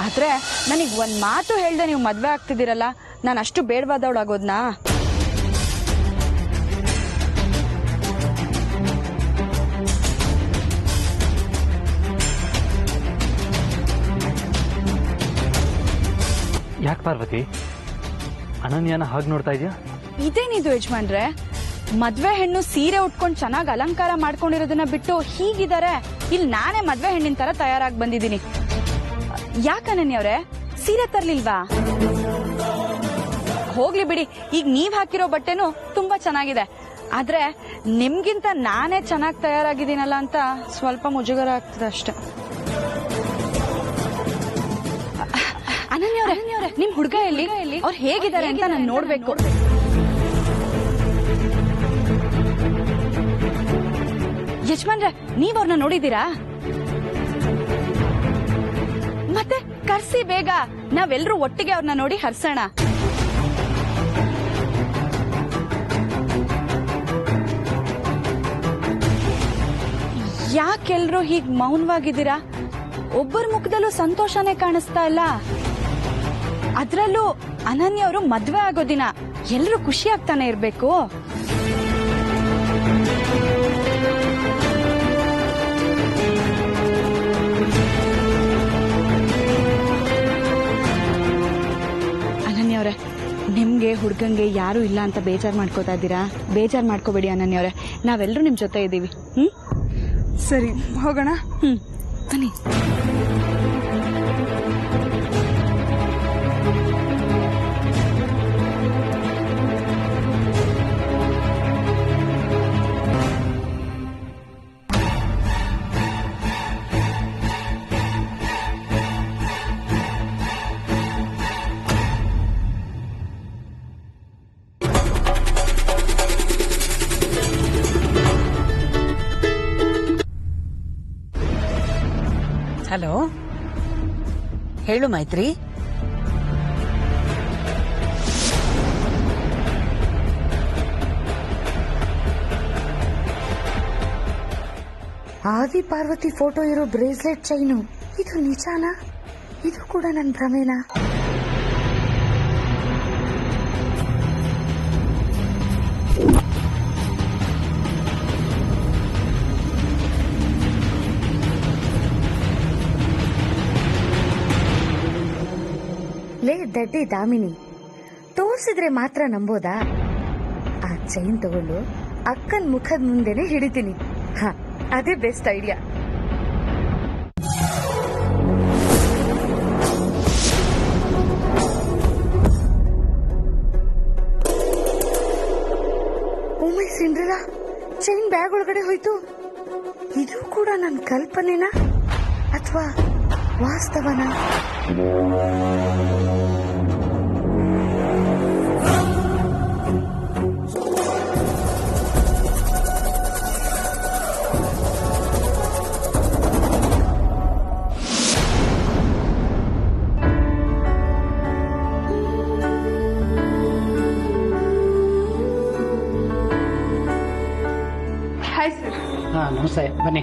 ಆದ್ರೆ ನನಗೆ ಒಂದ್ ಮಾತು ಹೇಳ್ದೆ ನೀವು ಮದ್ವೆ ಆಗ್ತಿದ್ದೀರಲ್ಲ, ನಾನು ಅಷ್ಟು ಬೇಡವಾದವಳಾಗೋದ್ನಾ? ಯಾಕೆ ಪಾರ್ವತಿ ಅನನ್ಯನ ಹಾಗೆ ನೋಡ್ತಾ ಇದೆಯಾ? ಇದೇನಿದು ಯಜಮಾನ್ರೆ, ಮದ್ವೆ ಹೆಣ್ಣು ಸೀರೆ ಉಟ್ಕೊಂಡು ಚೆನ್ನಾಗಿ ಅಲಂಕಾರ ಮಾಡ್ಕೊಂಡಿರೋದನ್ನ ಬಿಟ್ಟು ಹೀಗಿದ್ದಾರೆ. ಇಲ್ಲಿ ನಾನೇ ಮದ್ವೆ ಹೆಣ್ಣಿನ ತರ ತಯಾರಾಗಿ ಬಂದಿದ್ದೀನಿ. ಯಾಕನನ್ಯವ್ರೆ ಸೀರೆ ತರ್ಲಿಲ್ವಾ? ಹೋಗ್ಲಿ ಬಿಡಿ, ಈಗ ನೀವ್ ಹಾಕಿರೋ ಬಟ್ಟೆನೂ ತುಂಬಾ ಚೆನ್ನಾಗಿದೆ. ಆದ್ರೆ ನಿಮ್ಗಿಂತ ನಾನೇ ಚೆನ್ನಾಗಿ ತಯಾರಾಗಿದ್ದೀನಲ್ಲ ಅಂತ ಸ್ವಲ್ಪ ಮುಜುಗರ ಆಗ್ತದೆ ಅಷ್ಟೆ. ಅನನ್ಯವ್ರೆ, ನಿಮ್ ಹುಡುಗ ಎಲ್ಲಿ? ಅವ್ರು ಹೇಗಿದ್ದಾರೆ ಅಂತ ನಾನು ನೋಡ್ಬೇಕು. ಯಜಮಾನ್ರೆ, ನೀವ್ ಅವ್ರನ್ನ ನೋಡಿದೀರಾ? ಮತ್ತೆ ಕರ್ಸಿ ಬೇಗ, ನಾವೆಲ್ಲರೂ ಒಟ್ಟಿಗೆ ಅವ್ರನ್ನ ನೋಡಿ ಹರ್ಸೋಣ. ಯಾಕೆಲ್ರೂ ಹೀಗ್ ಮೌನವಾಗಿದ್ದೀರಾ? ಒಬ್ಬರ ಮುಖದಲ್ಲೂ ಸಂತೋಷನೇ ಕಾಣಿಸ್ತಾ ಇಲ್ಲ. ಅದ್ರಲ್ಲೂ ಅನನ್ಯವರು ಮದ್ವೆ ಆಗೋ ದಿನ ಎಲ್ರೂ ಖುಷಿ ಆಗ್ತಾನೆ ಇರ್ಬೇಕು. ಅನನ್ಯವ್ರೆ, ನಿಮ್ಗೆ ಹುಡ್ಗಂಗೆ ಯಾರು ಇಲ್ಲ ಅಂತ ಬೇಜಾರ್ ಮಾಡ್ಕೋತಾ ಇದ್ದೀರಾ? ಬೇಜಾರ್ ಮಾಡ್ಕೋಬೇಡಿ ಅನನ್ಯವ್ರೆ, ನಾವೆಲ್ಲರೂ ನಿಮ್ ಜೊತೆ ಇದ್ದೀವಿ. ಸರಿ, ಹೋಗೋಣ. ಬನ್ನಿ. ಹಲೋ, ಹೇಳು ಮೈತ್ರಿ. ಆದಿ ಪಾರ್ವತಿ ಫೋಟೋ ಇರೋ ಬ್ರೇಸ್ಲೆಟ್ ಚೈನು, ಇದು ನಿಜಾನಾ? ಇದು ಕೂಡ ನನ್ನ ಭ್ರಮೆನಾ? ಲೇ ದಡ್ಡಿ ದಾಮಿನಿ, ತೋರ್ಸಿದ್ರೆ ಮಾತ್ರ ನಂಬೋದಾ? ಆ ಚೈನ್ ತಗೊಂಡು ಅಕ್ಕನ್ ಮುಖದ ಮುಂದೆನೆ ಹಿಡಿತೀನಿ. ಹ, ಅದೇ best idea. ಓಮೈ Cinderella, chain bag ಒಳಗಡೆ ಹೋಯ್ತು. ಇದು ಕೂಡ ನನ್ನ ಕಲ್ಪನೆನಾ ಅಥವಾ ವಾಸ್ತವನಾ? Hi sir. ನಮಸ್ತೆ, ಬನ್ನಿ.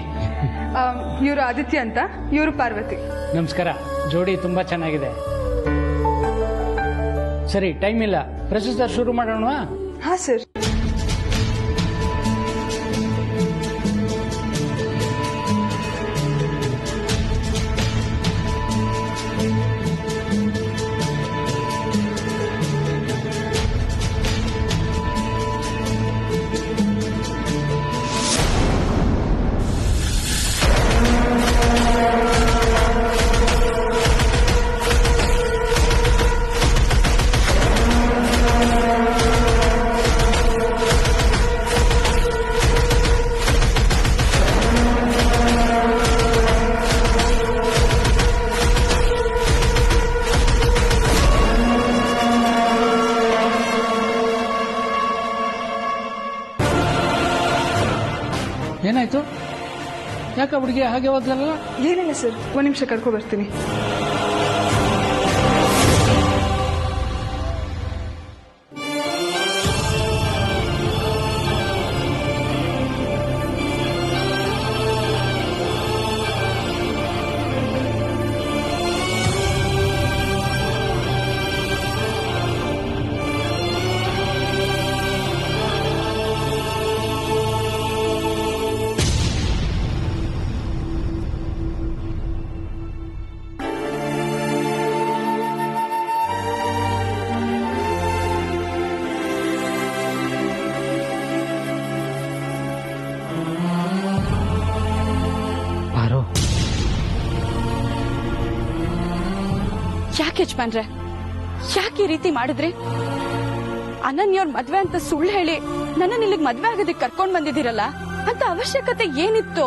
ಇವರು ಆದಿತ್ಯ ಅಂತ, ಇವರು ಪಾರ್ವತಿ. ನಮಸ್ಕಾರ. ಜೋಡಿ ತುಂಬಾ ಚೆನ್ನಾಗಿದೆ. ಸರಿ, ಟೈಮ್ ಇಲ್ಲ, ಪ್ರೊಸೀಜರ್ ಶುರು ಮಾಡೋಣ. ಹಾ ಸರ್. ಏನಾಯ್ತು? ಯಾಕೆ ಹುಡುಗಿ ಹಾಗೆ ಹೋದ್ಲಲ್ಲ? ಏನಿಲ್ಲ ಸರ್, ಒಂದ್ ನಿಮಿಷ ಕರ್ಕೊ ಬರ್ತೀನಿ. ಯಾಕೆ ಯಜಮಾನ್ರೆ ಯಾಕೆ ಈ ರೀತಿ ಮಾಡಿದ್ರಿ? ಅನನ್ಯವ್ರ ಮದ್ವೆ ಅಂತ ಸುಳ್ಳು ಹೇಳಿ ನನ್ನ ಇಲ್ಲಿಗೆ ಮದ್ವೆ ಆಗೋದಕ್ಕೆ ಕರ್ಕೊಂಡ್ ಬಂದಿದ್ದೀರಲ್ಲ, ಅಂತ ಅವಶ್ಯಕತೆ ಏನಿತ್ತು?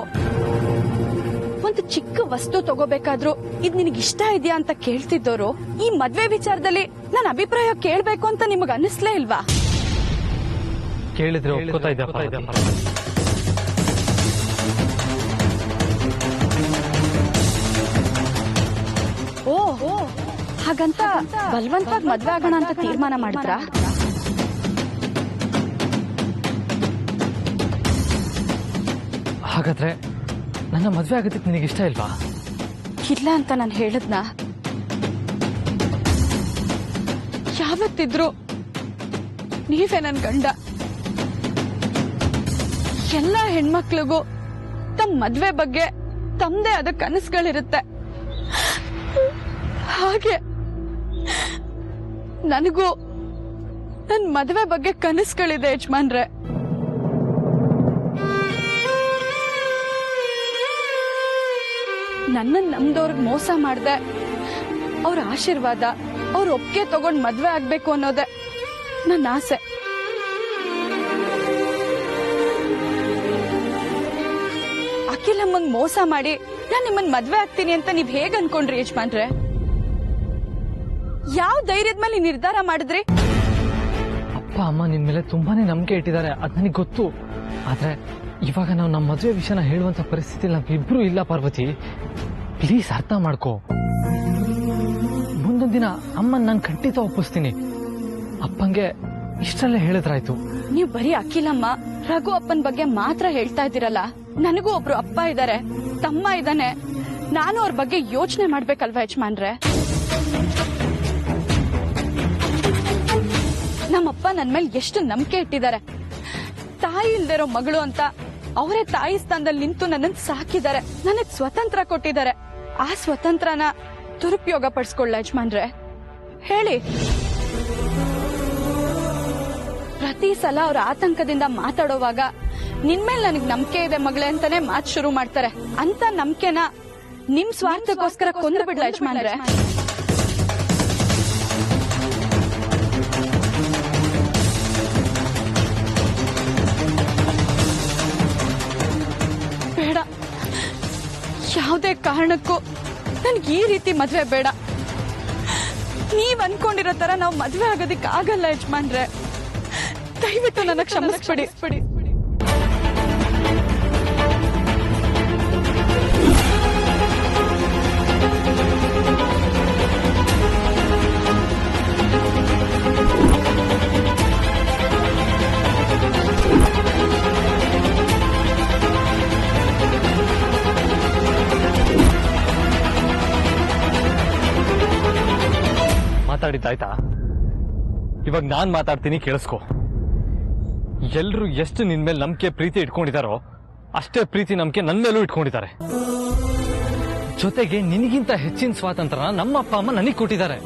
ಒಂದು ಚಿಕ್ಕ ವಸ್ತು ತಗೋಬೇಕಾದ್ರೂ ಇದ್ ನಿನಗೆ ಇಷ್ಟ ಇದೆಯಾ ಅಂತ ಕೇಳ್ತಿದ್ದೋರು ಈ ಮದ್ವೆ ವಿಚಾರದಲ್ಲಿ ನನ್ನ ಅಭಿಪ್ರಾಯ ಕೇಳ್ಬೇಕು ಅಂತ ನಿಮಗ್ ಅನ್ನಿಸ್ಲೇ ಇಲ್ವಾ? ಕೇಳಿದ್ರೆ ಒಪ್ಕೋತಾ ಇದ್ದೆ ಓ ಹಾಗಂತ ಬಲವಂತವಾಗಿ ಮದ್ವೆ ಆಗೋಣ ಅಂತ ತೀರ್ಮಾನ ಮಾಡಿದ್ರಾ? ಹಾಗಾದ್ರೆ ನನ್ನ ಮದ್ವೆ ಆಗೋದಕ್ಕೆ ನಿನಗೆ ಇಷ್ಟ ಇಲ್ವಾ? ಇಲ್ಲ ಅಂತ ನಾನು ಹೇಳದ್ನ? ಯಾವತ್ತಿದ್ರು ನೀವೇ ನನ್ ಗಂಡ. ಎಲ್ಲ ಹೆಣ್ಮಕ್ಳಿಗೂ ತಮ್ಮ ಮದ್ವೆ ಬಗ್ಗೆ ತಮ್ಮದೇ ಆದ ಕನಸುಗಳಿರುತ್ತೆ. ಹಾಗೆ ನನಗೂ ನನ್ ಮದ್ವೆ ಬಗ್ಗೆ ಕನಸುಗಳಿದೆ ಯಜಮಾನ್ರೆ. ನನ್ನ ನಮ್ದವ್ರಿಗೆ ಮೋಸ ಮಾಡ್ದೆ ಅವ್ರ ಆಶೀರ್ವಾದ ಅವ್ರ ಒಪ್ಪಿಗೆ ತಗೊಂಡ್ ಮದ್ವೆ ಆಗ್ಬೇಕು ಅನ್ನೋದೇ ನನ್ನ ಆಸೆ. ಅಖಿಲಮ್ಮಂಗ್ ಮೋಸ ಮಾಡಿ ನಾನ್ ನಿಮ್ಮನ್ ಮದ್ವೆ ಆಗ್ತೀನಿ ಅಂತ ನೀವ್ ಹೇಗ್ ಅನ್ಕೊಂಡ್ರಿ ಯಜಮಾನ್ರೆ? ಯಾವ ಧೈರ್ಯದ ಮೇಲೆ ನಿರ್ಧಾರ ಮಾಡಿದ್ರಿ? ಅಪ್ಪ ಅಮ್ಮ ನಿಮ್ ಮೇಲೆ ತುಂಬಾನೇ ನಂಬಿಕೆ ಇಟ್ಟಿದ್ದಾರೆ, ಅದ್ ನನಗೆ ಗೊತ್ತು. ಆದ್ರೆ ಇವಾಗ ನಾವು ನಮ್ಮ ಮದುವೆ ವಿಷಯನ ಹೇಳುವಂತ ಪರಿಸ್ಥಿತಿ ನಾವಿಬ್ರು ಇಲ್ಲ ಪಾರ್ವತಿ. ಪ್ಲೀಸ್ ಅರ್ಥ ಮಾಡ್ಕೋ. ಮುಂದೊಂದ್ ದಿನ ಅಮ್ಮನ್ ನಾನು ಖಂಡಿತ ಒಪ್ಪಿಸ್ತೀನಿ. ಅಪ್ಪಂಗೆ ಇಷ್ಟಲ್ಲೇ ಹೇಳಿದ್ರಾಯ್ತು. ನೀವ್ ಬರೀ ಅಖಿಲಮ್ಮ ರಘು ಅಪ್ಪನ್ ಬಗ್ಗೆ ಮಾತ್ರ ಹೇಳ್ತಾ ಇದ್ದೀರಲ್ಲ. ನನಗೂ ಒಬ್ರು ಅಪ್ಪ ಇದ್ದಾರೆ, ತಮ್ಮ ಇದ್ದಾನೆ. ನಾನು ಅವ್ರ ಬಗ್ಗೆ ಯೋಚನೆ ಮಾಡ್ಬೇಕಲ್ವಾ ಯಜಮಾನ್ರೆ? ನಮ್ಮಪ್ಪ ನನ್ ಮೇಲೆ ಎಷ್ಟು ನಂಬಿಕೆ ಇಟ್ಟಿದ್ದಾರೆ. ತಾಯಿ ಇಲ್ದಿರೋ ಮಗಳು ಅಂತ ಅವರೇ ತಾಯಿ ಸ್ಥಾನದಲ್ಲಿ ನಿಂತು ನನ್ನನ್ನು ಸಾಕಿದ್ದಾರೆ, ನನಗ್ ಸ್ವತಂತ್ರ ಕೊಟ್ಟಿದ್ದಾರೆ. ಆ ಸ್ವತಂತ್ರನ ದುರುಪಯೋಗ ಪಡಿಸ್ಕೊಳ್ಳ ಯಜಮಾನ್ರೆ? ಹೇಳಿ. ಪ್ರತಿ ಸಲ ಅವ್ರ ಆತಂಕದಿಂದ ಮಾತಾಡೋವಾಗ ನಿನ್ಮೇಲೆ ನನಗ್ ನಂಬಿಕೆ ಇದೆ ಮಗಳೇ ಅಂತಾನೆ ಮಾತು ಶುರು ಮಾಡ್ತಾರೆ. ಅಂತ ನಂಬಿಕೆನ ನಿಮ್ ಸ್ವಾರ್ಥಕ್ಕೋಸ್ಕರ ಕೊಂದು ಬಿಡ್ಲ ಯಜಮಾನ್ರೆ? ಬೇಡ, ಯಾವುದೇ ಕಾರಣಕ್ಕೂ ನನ್ಗೆ ಈ ರೀತಿ ಮದ್ವೆ ಬೇಡ. ನೀವ್ ಅನ್ಕೊಂಡಿರೋ ತರ ನಾವ್ ಮದ್ವೆ ಆಗೋದಿಕ್ ಆಗಲ್ಲ ಯಜಮಾನ್ರೆ. ದಯವಿಟ್ಟು ನನ್ನ ಕ್ಷಮಿಸ್ಬಿಡಿ. ಮಾತಾಡಿದ್ದಾಯ್ತಾ? ಇವಾಗ ನಾನ್ ಮಾತಾಡ್ತೀನಿ, ಕೇಳಿಸ್ಕೊ. ಎಲ್ರು ಎಷ್ಟು ನಿನ್ ಮೇಲೆ ನಂಬಿಕೆ ಪ್ರೀತಿ ಇಟ್ಕೊಂಡಿದಾರೋ ಅಷ್ಟೇ ಪ್ರೀತಿ ನಂಬಿಕೆ ನನ್ ಮೇಲೂ ಇಟ್ಕೊಂಡಿದ್ದಾರೆ. ಜೊತೆಗೆ ನಿನಗಿಂತ ಹೆಚ್ಚಿನ ಸ್ವಾತಂತ್ರ್ಯನ ನಮ್ಮ ಅಪ್ಪ ಅಮ್ಮ ನನಗ್ ಕೊಟ್ಟಿದ್ದಾರೆ.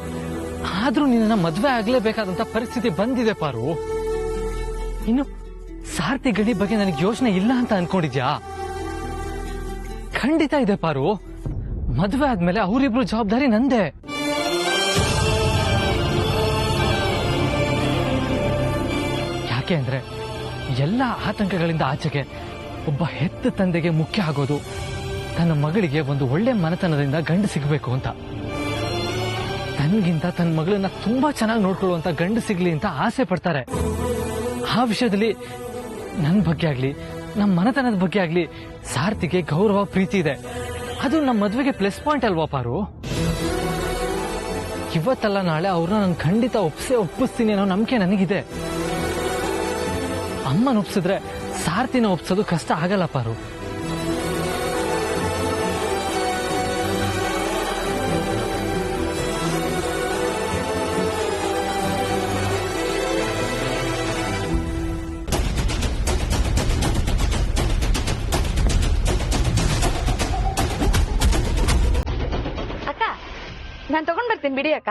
ಆದ್ರೂ ನಿನ್ನ ಮದ್ವೆ ಆಗ್ಲೇಬೇಕಾದಂತ ಪರಿಸ್ಥಿತಿ ಬಂದಿದೆ ಪಾರು. ಇನ್ನು ಸಾರ್ಥಿ ಗಣಿ ಬಗ್ಗೆ ನನಗೆ ಯೋಚನೆ ಇಲ್ಲ ಅಂತ ಅನ್ಕೊಂಡಿದ್ಯಾ? ಖಂಡಿತ ಇದೆ ಪಾರು. ಮದ್ವೆ ಆದ್ಮೇಲೆ ಅವರಿಬ್ರು ಜವಾಬ್ದಾರಿ ನಂದೇ. ಯಾಕೆ ಅಂದ್ರೆ ಎಲ್ಲ ಆತಂಕಗಳಿಂದ ಆಚೆಗೆ ಒಬ್ಬ ಹೆತ್ತ ತಂದೆಗೆ ಮುಖ್ಯ ಆಗೋದು ತನ್ನ ಮಗಳಿಗೆ ಒಂದು ಒಳ್ಳೆ ಮನೆತನದಿಂದ ಗಂಡು ಸಿಗಬೇಕು ಅಂತ. ತನ್ಗಿಂತ ತನ್ನ ಮಗಳನ್ನ ತುಂಬಾ ಚೆನ್ನಾಗಿ ನೋಡ್ಕೊಳ್ಳುವಂತ ಗಂಡು ಸಿಗ್ಲಿ ಅಂತ ಆಸೆ ಪಡ್ತಾರೆ. ಆ ವಿಷಯದಲ್ಲಿ ನನ್ನ ಬಗ್ಗೆ ಆಗ್ಲಿ ನಮ್ಮ ಮನೆತನದ ಬಗ್ಗೆ ಆಗ್ಲಿ ಸಾರ್ಥಿಗೆ ಗೌರವ ಪ್ರೀತಿ ಇದೆ. ಅದು ನಮ್ಮ ಮದ್ವೆಗೆ ಪ್ಲಸ್ ಪಾಯಿಂಟ್ ಅಲ್ವಾ ಪಾರು? ಇವತ್ತಲ್ಲ ನಾಳೆ ಅವ್ರನ್ನ ನಾನು ಖಂಡಿತ ಒಪ್ಪಿಸ್ತೀನಿ ಅನ್ನೋ ನಂಬಿಕೆ ನನಗಿದೆ. ಅಮ್ಮನ ಒಪ್ಸಿದ್ರೆ ಸಾರ್ಥಿನ ಒಪ್ಸೋದು ಕಷ್ಟ ಆಗಲ್ಲ ಪಾರು. ಅಕ್ಕ, ನಾನ್ ತಗೊಂಡ್ ಬರ್ತೀನಿ ಬಿಡಿ ಅಕ್ಕ.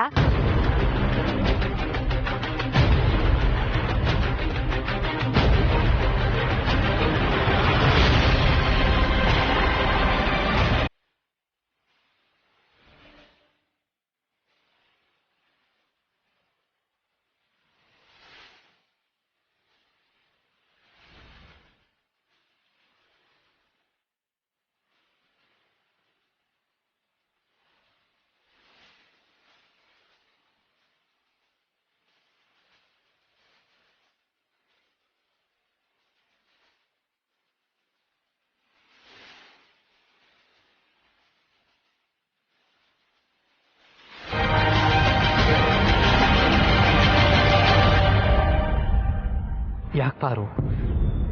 ಪಾರು,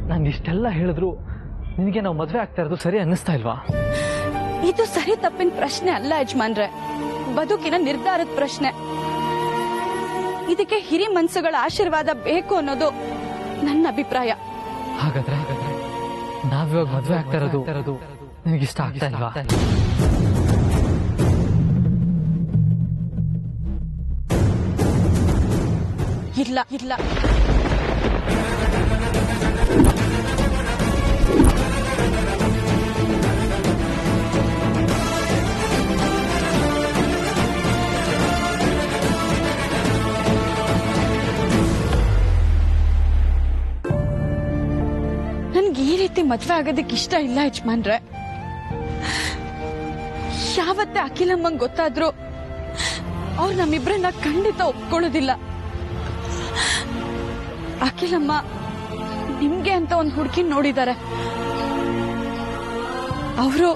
ನಾನು ಇಷ್ಟೆಲ್ಲ ಹೇಳಿದ್ರು ನಿನಗೆ ನಾವು ಮದುವೆ ಆಗ್ತಾ ಇರೋದು ಸರಿ ಅನ್ನಿಸ್ತಾ ಇಲ್ವಾ? ಇದು ಸರಿ ತಪ್ಪಿನ ಪ್ರಶ್ನೆ ಅಲ್ಲ ಯಜಮಾನ್ರೆ, ಬದುಕಿನ ನಿರ್ಧಾರದ ಪ್ರಶ್ನೆ. ಇದಕ್ಕೆ ಹಿರಿ ಮನ್ಸುಗಳ ಆಶೀರ್ವಾದ ಬೇಕು ಅನ್ನೋದು ನನ್ನ ಅಭಿಪ್ರಾಯ. ಹಾಗಾದ್ರೆ ನಾವಿವಾಗ ಮದುವೆ ಆಗ್ತಾ ಇರೋದು ನಿನಗಿಷ್ಟ ಆಗ್ತಾ ಇಲ್ವಾ? ಇಲ್ಲ ಇಲ್ಲ, ನನ್ಗೆ ಈ ರೀತಿ ಮದ್ವೆ ಆಗೋದಕ್ಕೆ ಇಷ್ಟ ಇಲ್ಲ ಯಜಮಾನ್ರೆ. ಯಾವತ್ತೆ ಅಖಿಲಮ್ಮಂಗ್ ಗೊತ್ತಾದ್ರು ಅವ್ರು ನಮ್ಮಿಬ್ರನ್ನ ಖಂಡಿತ ಒಪ್ಕೊಳ್ಳೋದಿಲ್ಲ. ಅಖಿಲಮ್ಮ ನಿಮ್ಗೆ ಅಂತ ಒಂದು ಹುಡುಗಿ ನೋಡಿದ್ದಾರೆ. ಅವರು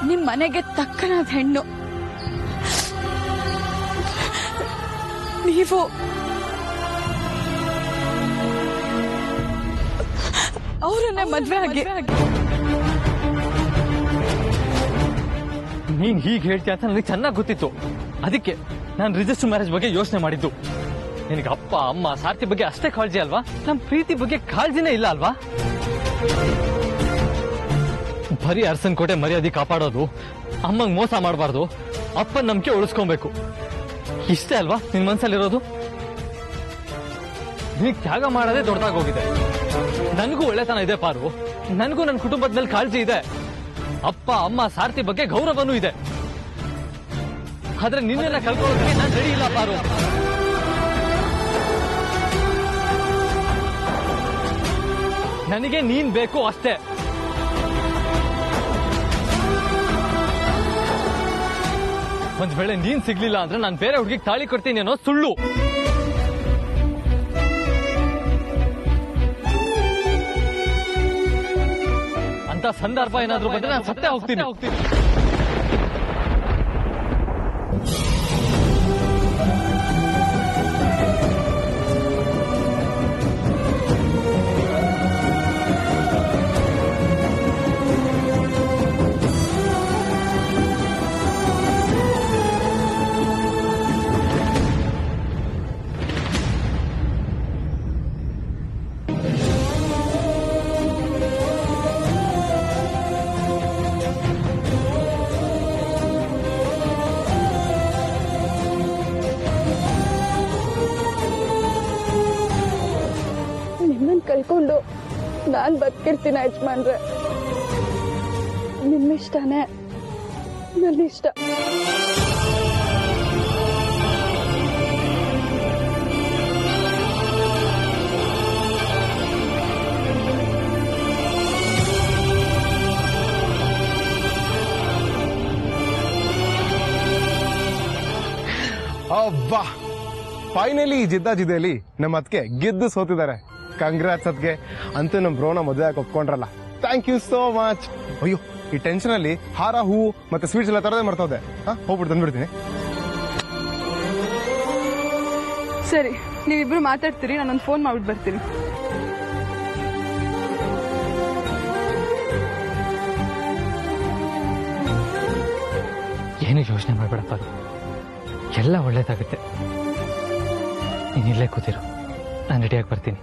ನಿಮ್ ಮನೆಗೆ ತಕ್ಕನಾದ ಹೆಣ್ಣು. ನೀವು ಅವರನ್ನೇ ಮದ್ವೆ ಆಗಿ. ನೀನ್ ಹೀಗೆ ಹೇಳ್ತೀಯ ಅಂತ ನನಗೆ ಚೆನ್ನಾಗಿ ಗೊತ್ತಿತ್ತು. ಅದಕ್ಕೆ ನಾನು ರಿಜಿಸ್ಟರ್ ಮ್ಯಾರೇಜ್ ಬಗ್ಗೆ ಯೋಚನೆ ಮಾಡಿದ್ದು. ನಿನಗೆ ಅಪ್ಪ ಅಮ್ಮ ಸಾರ್ಥಿ ಬಗ್ಗೆ ಅಷ್ಟೇ ಕಾಳಜಿ ಅಲ್ವಾ? ನಮ್ ಪ್ರೀತಿ ಬಗ್ಗೆ ಕಾಳಜಿನೇ ಇಲ್ಲ ಅಲ್ವಾ? ಬರೀ ಅರಸನ್ ಕೋಟೆ ಮರ್ಯಾದೆ ಕಾಪಾಡೋದು, ಅಮ್ಮಂಗ್ ಮೋಸ ಮಾಡಬಾರ್ದು, ಅಪ್ಪನ್ ನಂಬಿಕೆ ಉಳಿಸ್ಕೊಬೇಕು, ಇಷ್ಟೇ ಅಲ್ವಾ ನಿನ್ ಮನ್ಸಲ್ಲಿರೋದು? ನಿನಗೆ ತ್ಯಾಗ ಮಾಡೋದೇ ದೊಡ್ಡದಾಗೋಗಿದೆ. ನನಗೂ ಒಳ್ಳೆತನ ಇದೆ ಪಾರು, ನನಗೂ ನನ್ನ ಕುಟುಂಬದ ಮೇಲೆ ಕಾಳಜಿ ಇದೆ, ಅಪ್ಪ ಅಮ್ಮ ಸಾರ್ಥಿ ಬಗ್ಗೆ ಗೌರವನೂ ಇದೆ. ಆದ್ರೆ ನಿನ್ನೆಲ್ಲ ಕಳ್ಕೊಳ್ಳೋದಕ್ಕೆ ನಾನು ರೆಡಿ ಇಲ್ಲ ಪಾರು. ನನಗೆ ನೀನ್ ಬೇಕು ಅಷ್ಟೇ. ಒಂದ್ ವೇಳೆ ನೀನ್ ಸಿಗ್ಲಿಲ್ಲ ಅಂದ್ರೆ ನಾನು ಬೇರೆ ಹುಡುಗಿಗೆ ತಾಳಿ ಕೊಡ್ತೀನಿ ಅನ್ನೋ ಸುಳ್ಳು. ಅಂತ ಸಂದರ್ಭ ಏನಾದ್ರೂ ಬಂದ್ರೆ ನಾನು ಸತ್ತೇ ಹೋಗ್ತೀನಿ. ಕಳ್ಕೊಂಡು ನಾನ್ ಬದುಕಿರ್ತೀನಿ ಯಜಮಾನ್ರೆ. ನಿಮ್ಮಿಷ್ಟನೇ ನನ್ನಿಷ್ಟ. ಅಬ್ಬಾ, ಫೈನಲಿ ಈ ಜಿದ್ದಾಜಿದ್ದಲ್ಲಿ ನಮ್ಮ ಅದಕ್ಕೆ ಗೆದ್ದು ಸೋತಿದ್ದಾರೆ. ಕಂಗ್ರಾಟ್ಸ್ ಅದಕ್ಕೆ. ಅಂತೂ ನಮ್ಮ ಬ್ರೋನ ಮದುವೆ ಆಗಿ ಒಪ್ಕೊಂಡ್ರಲ್ಲ, ಥ್ಯಾಂಕ್ ಯು ಸೋ ಮಚ್. ಅಯ್ಯೋ, ಈ ಟೆನ್ಷನ್ ಅಲ್ಲಿ ಹಾರ, ಹೂವು ಮತ್ತೆ ಸ್ವೀಟ್ಸ್ ಎಲ್ಲ ತರದೇ ಮರ್ತೋದೆ. ಹೋಗ್ಬಿಟ್ಟು ತಂದ್ಬಿಡ್ತೀನಿ. ಸರಿ, ನೀವಿಬ್ರು ಮಾತಾಡ್ತೀರಿ, ನಾನೊಂದು ಫೋನ್ ಮಾಡ್ಬಿಟ್ಟು ಬರ್ತೀನಿ. ಏನು ಯೋಚನೆ ಮಾಡ್ಬೇಡಪ್ಪ, ಎಲ್ಲ ಒಳ್ಳೇದಾಗುತ್ತೆ. ನೀನ್ ಇಲ್ಲೇ ಕೂತಿರು, ನಾನು ರೆಡಿಯಾಗಿ ಬರ್ತೀನಿ.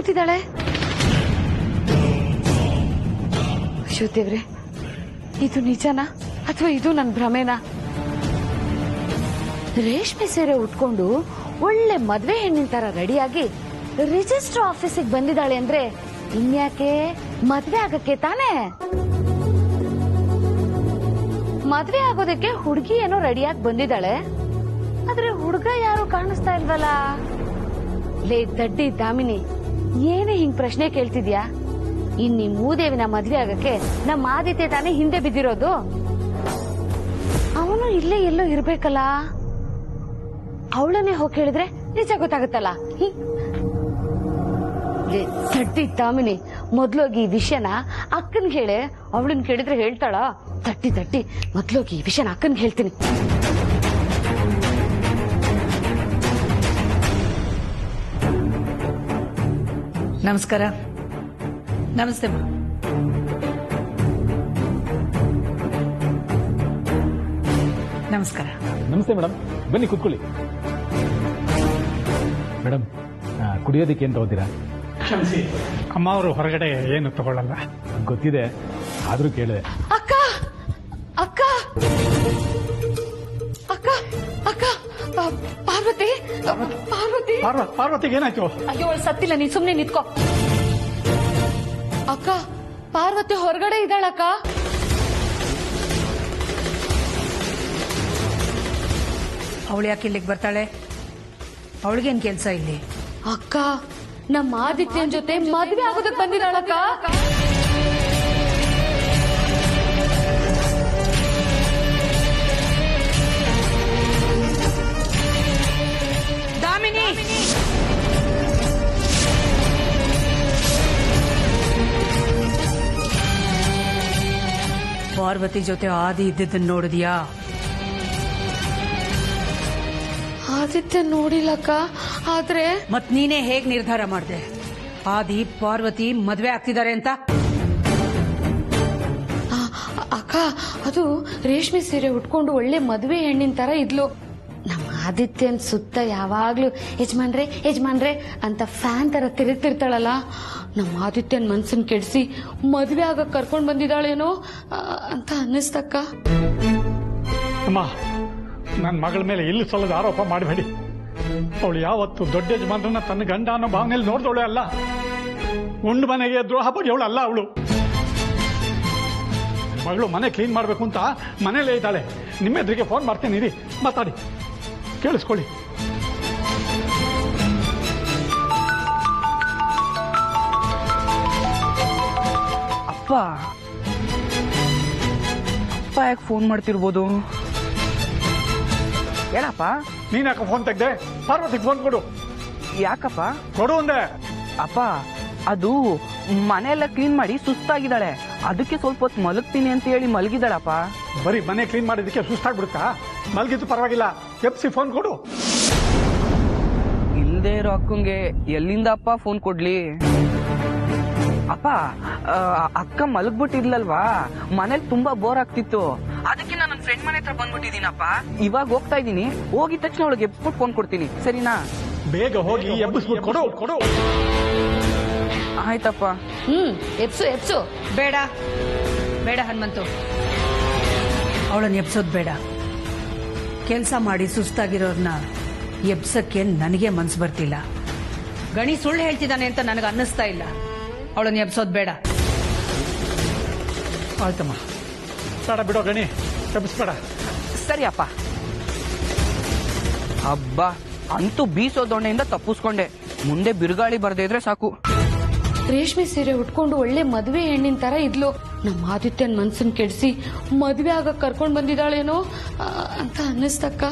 ಕೂತಿದ್ದಾಳೆ. ಅಯ್ಯೋ ದೇವ್ರೆ, ಇದು ನಿಜನಾ ಅಥವಾ ಇದು ನನ್ನ ಭ್ರಮೆನಾ? ರೇಷ್ಮೆ ಸೀರೆ ಉಟ್ಕೊಂಡು ಒಳ್ಳೆ ಮದ್ವೆ ಹೆಣ್ಣಿನ ತರ ರೆಡಿಯಾಗಿ ರಿಜಿಸ್ಟರ್ ಆಫೀಸಿಗೆ ಬಂದಿದ್ದಾಳೆ ಅಂದ್ರೆ ಇನ್ಯಾಕೆ ಮದ್ವೆ ಆಗಕ್ಕೆ ತಾನೇ? ಮದ್ವೆ ಆಗೋದಕ್ಕೆ ಹುಡುಗಿ ಏನೋ ರೆಡಿಯಾಗಿ ಬಂದಿದ್ದಾಳೆ, ಆದ್ರೆ ಹುಡುಗ ಯಾರು ಕಾಣಿಸ್ತಾ ಇಲ್ವಲ್ಲ. ಲೇ ದಡ್ಡಿ ದಾಮಿನಿ, ಏನೇ ಹಿಂಗ್ ಪ್ರಶ್ನೆ ಕೇಳ್ತಿದ್ಯಾ? ಇನ್ನಿ ಮೂದೇವಿನ ಮದ್ವೆ ಆಗಕ್ಕೆ ನಮ್ಮ ಆದಿತ್ಯ ತಾನೇ ಹಿಂದೆ ಬಿದ್ದಿರೋದು. ಅವನು ಇಲ್ಲೇ ಎಲ್ಲೋ ಇರ್ಬೇಕಲ್ಲ. ಅವಳನ್ನೇ ಹೋಗಿ ಕೇಳಿದ್ರೆ ನಿಜ ಗೊತ್ತಾಗುತ್ತಲ್ಲ. ದಡ್ಡಿ ದಾಮಿನಿ, ಮೊದ್ಲೋಗಿ ಈ ವಿಷಯನ ಅಕ್ಕನ್ಗೆ ಹೇಳೆ. ಅವಳನ್ನ ಕೇಳಿದ್ರೆ ಹೇಳ್ತಾಳ? ತಟ್ಟಿ ತಟ್ಟಿ ಮೊದ್ಲೋಗಿ ಈ ವಿಷಯನ ಅಕ್ಕನ್ಗೆ ಹೇಳ್ತೀನಿ. ನಮಸ್ಕಾರ. ನಮಸ್ತೆ ಮಾ. ನಮಸ್ಕಾರ. ನಮಸ್ತೆ ಮೇಡಮ್, ಬನ್ನಿ ಕೂತ್ಕೊಳ್ಳಿ. ಮೇಡಮ್, ಕುಡಿಯೋದಕ್ಕೆ ಏನು ತಗೋತೀರಾ? ಕ್ಷಮಿಸಿ, ಅಮ್ಮ ಅವರು ಹೊರಗಡೆ ಏನು ತಗೊಳ್ಳಲ್ಲ. ಗೊತ್ತಿದೆ, ಆದ್ರೂ ಕೇಳಿದೆ. ಅಕ್ಕ ಅಕ್ಕ ಅಕ್ಕ ಅಕ್ಕ ಪಾರ್ವತಿ ಪಾರ್ವತಿ ಪಾರ್ವತಿಗೆ ಏನಾಯ್ತು? ಅಯ್ಯೋ, ಅವಳು ಸತ್ತಿಲ್ಲ, ನೀನ್ ಸುಮ್ನೆ ನಿಂತ್ಕೋ. ಅಕ್ಕ, ಪಾರ್ವತಿ ಹೊರಗಡೆ ಇದ್ದಾಳಕ್ಕ. ಅವಳು ಯಾಕೆ ಇಲ್ಲಿಗೆ ಬರ್ತಾಳೆ? ಅವಳಿಗೇನ್ ಕೆಲ್ಸ ಇಲ್ಲಿ? ಅಕ್ಕ, ನಮ್ಮ ಆದಿತ್ಯನ ಜೊತೆ ಮದ್ವೆ ಆಗೋದಕ್ಕೆ ಬಂದಿದ್ದಾಳಕ್ಕ. ದಾಮಿನಿ, ಪಾರ್ವತಿ ಜೊತೆ ಆದಿ ಇದ್ದಿದ್ದನ್ನು ನೋಡಿದ್ಯಾ? ಆದಿತ್ಯ ನೋಡಿಲ್ಲಕ್ಕ, ಆದ್ರೆ ಮತ್ ನೀನೇ ಹೇಗ್ ನಿರ್ಧಾರ ಮಾಡ್ದೆ ಆದಿ ಪಾರ್ವತಿ ಮದ್ವೆ ಆಗ್ತಿದ್ದಾರೆ ಅಂತ? ಅಕ್ಕ, ಅದು ರೇಷ್ಮೆ ಸೀರೆ ಉಟ್ಕೊಂಡು ಒಳ್ಳೆ ಮದುವೆ ಹೆಣ್ಣಿನ ತರ ಇದ್ಲು. ನಮ್ಮ ಆದಿತ್ಯನ್ ಸುತ್ತ ಯಾವಾಗ್ಲೂ ಯಜಮಾನ್ರೆ ಯಜಮಾನ್ರೆ ಅಂತ ಫ್ಯಾನ್ ತರ ತಿರುಗ್ತಿರ್ತಾಳಲ್ಲ. ನಮ್ಮ ಆದಿತ್ಯನ್ ಮನ್ಸನ್ ಕೆಡಿಸಿ ಮದ್ವೆ ಆಗಕ್ ಕರ್ಕೊಂಡ್ ಬಂದಿದ್ದಾಳೇನೋ ಅಂತ ಅನ್ನಿಸ್ತಕ್ಕ. ಅಮ್ಮ, ನನ್ನ ಮಗಳ ಮೇಲೆ ಇಲ್ಲಿ ಸಲ್ಲದ ಆರೋಪ ಮಾಡಬೇಡಿ. ಅವಳು ಯಾವತ್ತು ದೊಡ್ಡ ಯಜಮಾನ್ರನ್ನ ತನ್ನ ಗಂಡ ಅನ್ನೋ ಭಾವನೆಯಲ್ಲಿ ನೋಡಿದವಳೆ ಅಲ್ಲ. ಉಂಡು ಮನೆಗೆ ದ್ರೋಹ ಬಗೆಯವಳಲ್ಲ ಅವಳು. ಮಗಳು ಮನೆ ಕ್ಲೀನ್ ಮಾಡಬೇಕು ಅಂತ ಮನೇಲೇ ಇದ್ದಾಳೆ. ನಿಮ್ಮ ಎದುರಿಗೆ ಫೋನ್ ಮಾಡ್ತೀನಿ, ಇರಿ, ಮಾತಾಡಿ, ಕೇಳಿಸ್ಕೊಳ್ಳಿ. ಅಪ್ಪ ಅಪ್ಪ ಯಾಕೆ ಫೋನ್ ಮಾಡ್ತಿರ್ಬೋದು? ಏನಪ್ಪ? ನೀನ್ ಯಾಕೆ ಫೋನ್ ತೆಗ್ದೆ? ಪಾರ್ವತಿಗೆ ಫೋನ್ ಕೊಡು. ಯಾಕಪ್ಪ? ಕೊಡು ಅಂದೆ. ಅಪ್ಪ, ಅದು ಮನೆಯೆಲ್ಲ ಕ್ಲೀನ್ ಮಾಡಿ ಸುಸ್ತಾಗಿದ್ದಾಳೆ, ಅದಕ್ಕೆ ಸ್ವಲ್ಪ ಹೊತ್ತು ಮಲಗ್ತೀನಿ ಅಂತ ಹೇಳಿ ಮಲಗಿದ್ದಾಳಪ್ಪ. ಬರೀ ಮನೆ ಕ್ಲೀನ್ ಮಾಡಿದಕ್ಕೆ ಸುಸ್ತಾಗ್ಬಿಡುತ್ತಾ? ಮಲಗಿದ್ದು ಪರವಾಗಿಲ್ಲ, ಎಪ್ಸಿ ಫೋನ್ ಕೊಡು. ಇಲ್ದೇ ಇರೋ ಅಕ್ಕಂಗೆ ಎಲ್ಲಿಂದ ಅಪ್ಪ ಫೋನ್ ಕೊಡ್ಲಿ? ಅಪ್ಪ, ಅಕ್ಕ ಮಲಗ್ಬಿಟ್ಟಿದ್ಲಲ್ವಾ, ಮನೇಲಿ ತುಂಬಾ ಬೋರ್ ಆಗ್ತಿತ್ತು, ಅದಕ್ಕೆ ನಾನು ನನ್ನ ಫ್ರೆಂಡ್ ಮನೆ ಹತ್ರ ಬಂದ್ಬಿಟ್ಟಿದ್ದೀನಪ್ಪ. ಇವಾಗ ಹೋಗ್ತಾ ಇದ್ದೀನಿ, ಹೋಗಿದ ತಕ್ಷಣ ಅವಳಿಗೆ ಎಬ್ಬಿಸ್ಬಿಟ್ಟು ಫೋನ್ ಕೊಡ್ತೀನಿ, ಸರಿನಾ? ಬೇಗ ಹೋಗಿ ಎಬ್ಬಿಸ್ಬಿಟ್ಟು ಕೊಡು ಕೊಡು. ಆಯ್ತಪ್ಪ. ಎಪ್ಸು ಎಪ್ಸು. ಬೇಡ ಬೇಡ ಹನುಮಂತು, ಅವಳನ್ನ ಎಬ್ಸೋದ್ ಬೇಡ. ಕೆಲಸ ಮಾಡಿ ಸುಸ್ತಾಗಿರೋರ್ನ ಎಬ್ಸಕ್ಕೆ ನನಗೆ ಮನ್ಸು ಬರ್ತಿಲ್ಲ. ಗಣಿ ಸುಳ್ಳು ಹೇಳ್ತಿದ್ದಾನೆ ಅಂತ ನನಗೆ ಅನ್ನಿಸ್ತಾ ಇಲ್ಲ. ಅವಳನ್ನ ಎಬ್ಸೋದ್ ಬೇಡ. ಆಯ್ತಮ್ಮ, ಬೇಡ ಬಿಡೋ ಗಣಿ, ಎಬ್ಬಿಸ್ಬೇಡ. ಸರಿ ಅಪ್ಪ. ಹಬ್ಬ, ಅಂತೂ ಬೀಸೋ ದೊಣ್ಣೆಯಿಂದ ತಪ್ಪಿಸ್ಕೊಂಡೆ. ಮುಂದೆ ಬಿರುಗಾಳಿ ಬರ್ದೇ ಇದ್ರೆ ಸಾಕು. ರೇಷ್ಮೆ ಸೀರೆ ಉಟ್ಕೊಂಡು ಒಳ್ಳೆ ಮದುವೆ ಹೆಣ್ಣಿನ ತರ ಇದ್ಲು. ನಮ್ಮ ಆದಿತ್ಯನ್ ಮನ್ಸನ್ ಕೆಡಿಸಿ ಮದ್ವೆ ಆಗಕ್ ಕರ್ಕೊಂಡ್ ಬಂದಿದ್ದಾಳೇನೋ ಅಂತ ಅನ್ನಿಸ್ತಕ್ಕ.